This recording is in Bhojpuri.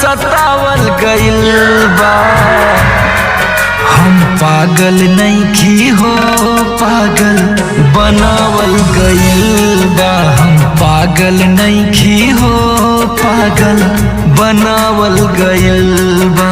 सतावल गइल बा। हम पागल नइखी हो पागल बनावल गइल बा। हम पागल नइखी हो पागल बनावल गइल बा।